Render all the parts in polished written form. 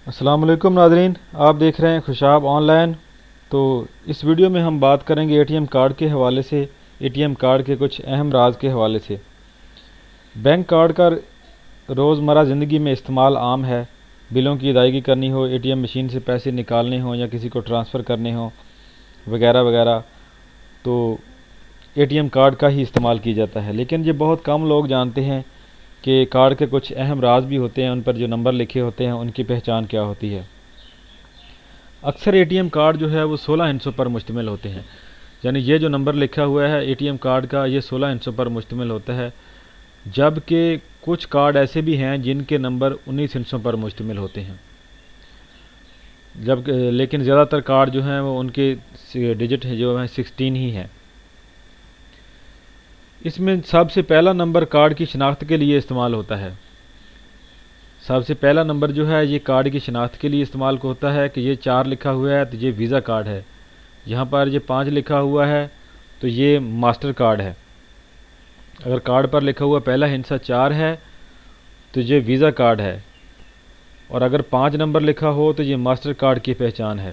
السلام علیکم ناظرین، آپ دیکھ رہے ہیں خوشاب آن لائن۔ تو اس ویڈیو میں ہم بات کریں گے اے ٹی ایم کارڈ کے حوالے سے، اے ٹی ایم کارڈ کے کچھ اہم راز کے حوالے سے۔ بینک کارڈ کا روزمرہ زندگی میں استعمال عام ہے۔ بلوں کی ادائیگی کرنی ہو، اے ٹی ایم مشین سے پیسے نکالنے ہوں یا کسی کو ٹرانسفر کرنے ہوں وغیرہ وغیرہ، تو اے ٹی ایم کارڈ کا ہی استعمال کی جاتا ہے۔ لیکن یہ بہت کم لوگ جانتے ہیں کہ کارڈ کے کچھ اہم راز بھی ہوتے ہیں، ان پر جو نمبر لکھے ہوتے ہیں ان کی پہچان کیا ہوتی ہے۔ اکثر اے ٹی ایم کارڈ جو ہے وہ 16 ہندسوں پر مشتمل ہوتے ہیں، یعنی یہ جو نمبر لکھا ہوا ہے اے ٹی ایم کارڈ کا، یہ 16 ہندسوں پر مشتمل ہوتا ہے، جبکہ کچھ کارڈ ایسے بھی ہیں جن کے نمبر 19 ہندسوں پر مشتمل ہوتے ہیں، لیکن زیادہ تر کارڈ جو ہیں وہ ان کے ڈیجٹ جو ہیں 16 ہی ہیں۔ اس میں سب سے پہلا نمبر کارڈ کی شناخت کے لیے استعمال ہوتا ہے۔ سب سے پہلا نمبر جو ہے یہ کارڈ کی شناخت کے لیے استعمال ہوتا ہے کہ یہ 4 لکھا ہوا ہے تو یہ ویزا کارڈ ہے، یہاں پر یہ 5 لکھا ہوا ہے تو یہ ماسٹر کارڈ ہے۔ اگر کارڈ پر لکھا ہوا پہلا ہندسہ 4 ہے تو یہ ویزا کارڈ ہے، اور اگر 5 نمبر لکھا ہو تو یہ ماسٹر کارڈ کی پہچان ہے۔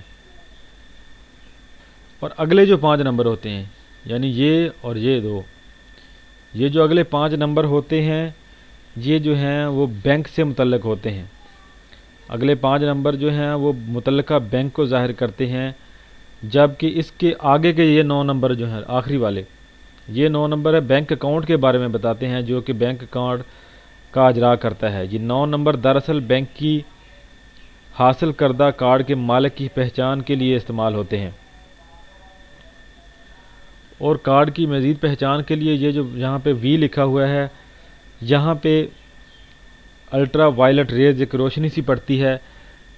اور اگلے جو 5 نمبر ہوتے ہیں، یعنی یہ اور یہ دو، یہ جو اگلے 5 نمبر ہوتے ہیں یہ جو ہیں وہ بینک سے متعلق ہوتے ہیں۔ اگلے 5 نمبر جو ہیں وہ متعلقہ بینک کو ظاہر کرتے ہیں، جبکہ اس کے آگے کے یہ 9 نمبر جو ہیں آخری والے، یہ 9 نمبر ہے بینک اکاؤنٹ کے بارے میں بتاتے ہیں، جو کہ بینک اکاؤنٹ کا اجرا کرتا ہے۔ یہ 9 نمبر دراصل بینک کی حاصل کردہ کارڈ کے مالک کی پہچان کے لیے استعمال ہوتے ہیں۔ اور کارڈ کی مزید پہچان کے لیے یہ جو یہاں پہ وی لکھا ہوا ہے، یہاں پہ الٹرا وائلٹ ریز ایک روشنی سی پڑتی ہے،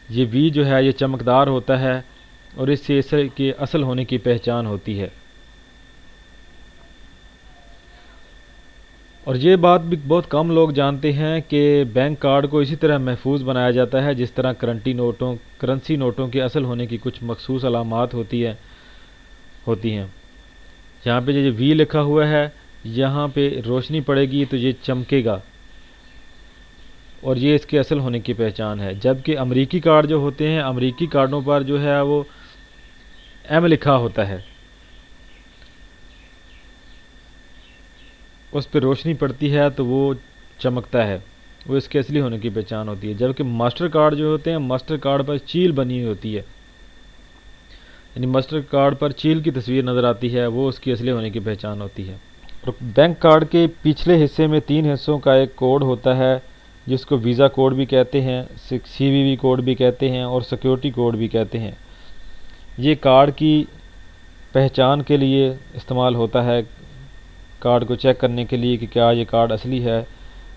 یہ وی جو ہے یہ چمکدار ہوتا ہے اور اس سے اس کے اصل ہونے کی پہچان ہوتی ہے۔ اور یہ بات بھی بہت کم لوگ جانتے ہیں کہ بینک کارڈ کو اسی طرح محفوظ بنایا جاتا ہے جس طرح کرنسی نوٹوں کے اصل ہونے کی کچھ مخصوص علامات ہوتی ہیں۔ یہاں پہ جو وی لکھا ہوا ہے، یہاں پہ روشنی پڑے گی تو یہ چمکے گا اور یہ اس کے اصل ہونے کی پہچان ہے۔ جبکہ امریکی کارڈ جو ہوتے ہیں، امریکی کارڈوں پر جو ہے وہ ایم لکھا ہوتا ہے، اس پہ روشنی پڑتی ہے تو وہ چمکتا ہے، وہ اس کے اصلی ہونے کی پہچان ہوتی ہے۔ جبکہ ماسٹر کارڈ جو ہوتے ہیں، ماسٹر کارڈ پر چیل بنی ہوئی ہوتی ہے، یعنی ماسٹر کارڈ پر چیل کی تصویر نظر آتی ہے، وہ اس کی اصلی ہونے کی پہچان ہوتی ہے۔ اور بینک کارڈ کے پچھلے حصے میں 3 حصوں کا ایک کوڈ ہوتا ہے جس کو ویزا کوڈ بھی کہتے ہیں، سی وی وی کوڈ بھی کہتے ہیں اور سیکیورٹی کوڈ بھی کہتے ہیں۔ یہ کارڈ کی پہچان کے لیے استعمال ہوتا ہے، کارڈ کو چیک کرنے کے لیے کہ کیا یہ کارڈ اصلی ہے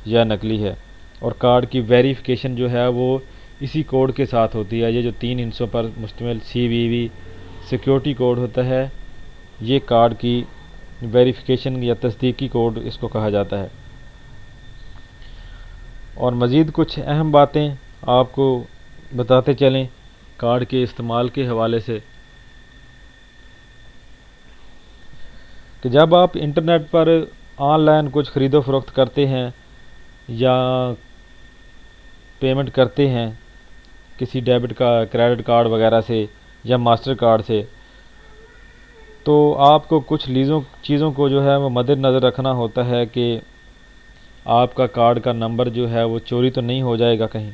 یا نقلی ہے، اور کارڈ کی ویریفیکیشن جو ہے وہ اسی کوڈ کے ساتھ ہوتی ہے۔ یہ جو 3 ہندسوں پر مشتمل سی وی وی سیکیورٹی کوڈ ہوتا ہے، یہ کارڈ کی ویریفیکیشن یا تصدیقی کوڈ اس کو کہا جاتا ہے۔ اور مزید کچھ اہم باتیں آپ کو بتاتے چلیں کارڈ کے استعمال کے حوالے سے، کہ جب آپ انٹرنیٹ پر آن لائن کچھ خرید و فروخت کرتے ہیں یا پیمنٹ کرتے ہیں کسی ڈیبٹ کا کریڈٹ کارڈ وغیرہ سے یا ماسٹر کارڈ سے، تو آپ کو کچھ چیزوں کو جو ہے وہ مد نظر رکھنا ہوتا ہے کہ آپ کا کارڈ کا نمبر جو ہے وہ چوری تو نہیں ہو جائے گا کہیں۔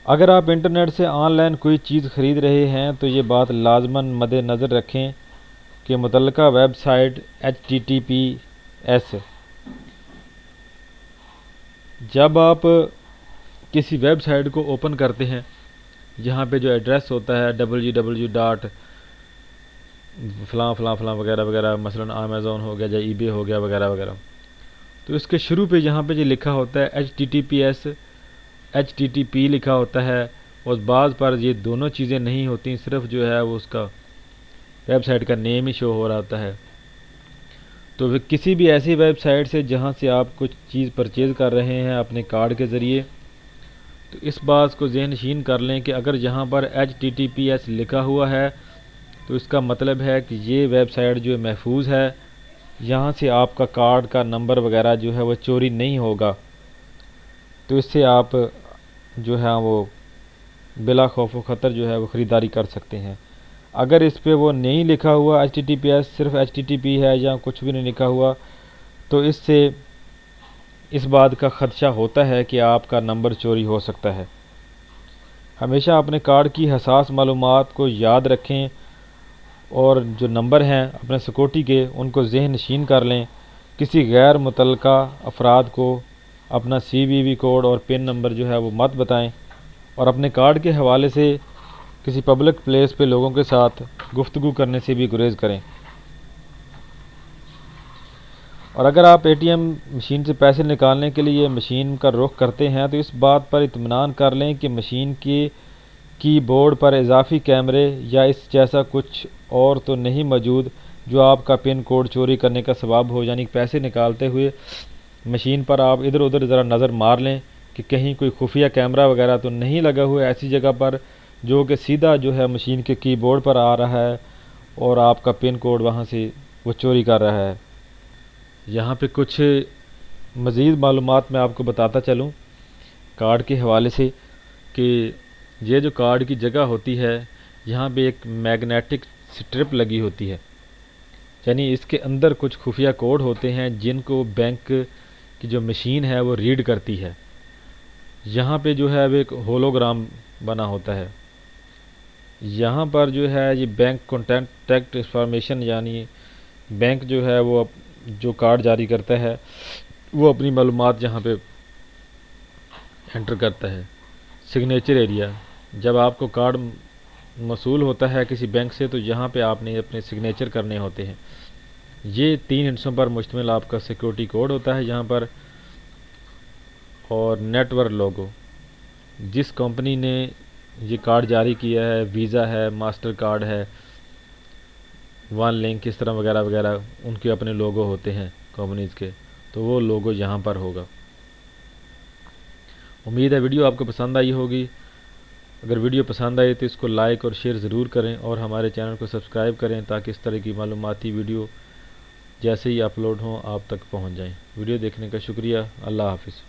اگر آپ انٹرنیٹ سے آن لائن کوئی چیز خرید رہے ہیں تو یہ بات لازماً مد نظر رکھیں کہ متعلقہ ویب سائٹ HTTPS، جب آپ کسی ویب سائٹ کو اوپن کرتے ہیں، یہاں پہ جو ایڈریس ہوتا ہے www. فلاں فلاں فلاں وغیرہ وغیرہ، مثلاً امیزون ہو گیا یا ای بے ہو گیا وغیرہ وغیرہ، تو اس کے شروع پہ یہاں پہ جو لکھا ہوتا ہے HTTPS HTTP لکھا ہوتا ہے، اور بعض پر یہ دونوں چیزیں نہیں ہوتی، صرف جو ہے وہ اس کا ویب سائٹ کا نیم ہی شو ہو رہا ہوتا ہے۔ تو کسی بھی ایسی ویب سائٹ سے جہاں سے آپ کچھ چیز پرچیز کر رہے ہیں اپنے کارڈ کے ذریعے، تو اس بات کو ذہن نشین کر لیں کہ اگر یہاں پر HTTPS لکھا ہوا ہے تو اس کا مطلب ہے کہ یہ ویب سائٹ جو محفوظ ہے، یہاں سے آپ کا کارڈ کا نمبر وغیرہ جو ہے وہ چوری نہیں ہوگا۔ تو اس سے آپ جو ہے وہ بلا خوف و خطر جو ہے وہ خریداری کر سکتے ہیں۔ اگر اس پہ وہ نہیں لکھا ہوا HTTPS، صرف HTTP ہے یا کچھ بھی نہیں لکھا ہوا، تو اس سے اس بات کا خدشہ ہوتا ہے کہ آپ کا نمبر چوری ہو سکتا ہے۔ ہمیشہ اپنے کارڈ کی حساس معلومات کو یاد رکھیں، اور جو نمبر ہیں اپنے سیکورٹی کے ان کو ذہن نشین کر لیں۔ کسی غیر متعلقہ افراد کو اپنا CVV کوڈ اور پن نمبر جو ہے وہ مت بتائیں، اور اپنے کارڈ کے حوالے سے کسی پبلک پلیس پہ لوگوں کے ساتھ گفتگو کرنے سے بھی گریز کریں۔ اور اگر آپ ATM مشین سے پیسے نکالنے کے لیے مشین کا رخ کرتے ہیں تو اس بات پر اطمینان کر لیں کہ مشین کے کی بورڈ پر اضافی کیمرے یا اس جیسا کچھ اور تو نہیں موجود جو آپ کا پن کوڈ چوری کرنے کا سبب ہو۔ یعنی پیسے نکالتے ہوئے مشین پر آپ ادھر ادھر ذرا نظر مار لیں کہ کہیں کوئی خفیہ کیمرہ وغیرہ تو نہیں لگا ہوا ہے ایسی جگہ پر جو کہ سیدھا جو ہے مشین کے کی بورڈ پر آ رہا ہے اور آپ کا پن کوڈ وہاں سے وہ چوری کر رہا ہے۔ یہاں پہ کچھ مزید معلومات میں آپ کو بتاتا چلوں کارڈ کے حوالے سے، کہ یہ جو کارڈ کی جگہ ہوتی ہے یہاں پہ ایک میگنیٹک سٹرپ لگی ہوتی ہے، یعنی اس کے اندر کچھ خفیہ کوڈ ہوتے ہیں جن کو بینک کی جو مشین ہے وہ ریڈ کرتی ہے۔ یہاں پہ جو ہے وہ ایک ہولوگرام بنا ہوتا ہے۔ یہاں پر جو ہے یہ بینک کانٹیکٹ انفارمیشن، یعنی بینک جو ہے وہ جو کارڈ جاری کرتا ہے وہ اپنی معلومات یہاں پہ انٹر کرتا ہے۔ سگنیچر ایریا، جب آپ کو کارڈ موصول ہوتا ہے کسی بینک سے تو یہاں پہ آپ نے اپنے سگنیچر کرنے ہوتے ہیں۔ یہ 3 ہندسوں پر مشتمل آپ کا سیکورٹی کوڈ ہوتا ہے یہاں پر، اور نیٹ ورک لوگو، جس کمپنی نے یہ کارڈ جاری کیا ہے، ویزا ہے، ماسٹر کارڈ ہے، ون لنک اس طرح وغیرہ وغیرہ، ان کے اپنے لوگو ہوتے ہیں کمپنیز کے، تو وہ لوگو یہاں پر ہوگا۔ امید ہے ویڈیو آپ کو پسند آئی ہوگی۔ اگر ویڈیو پسند آئے تو اس کو لائک اور شیئر ضرور کریں، اور ہمارے چینل کو سبسکرائب کریں تاکہ اس طرح کی معلوماتی ویڈیو جیسے ہی اپلوڈ ہوں آپ تک پہنچ جائیں۔ ویڈیو دیکھنے کا شکریہ۔ اللہ حافظ۔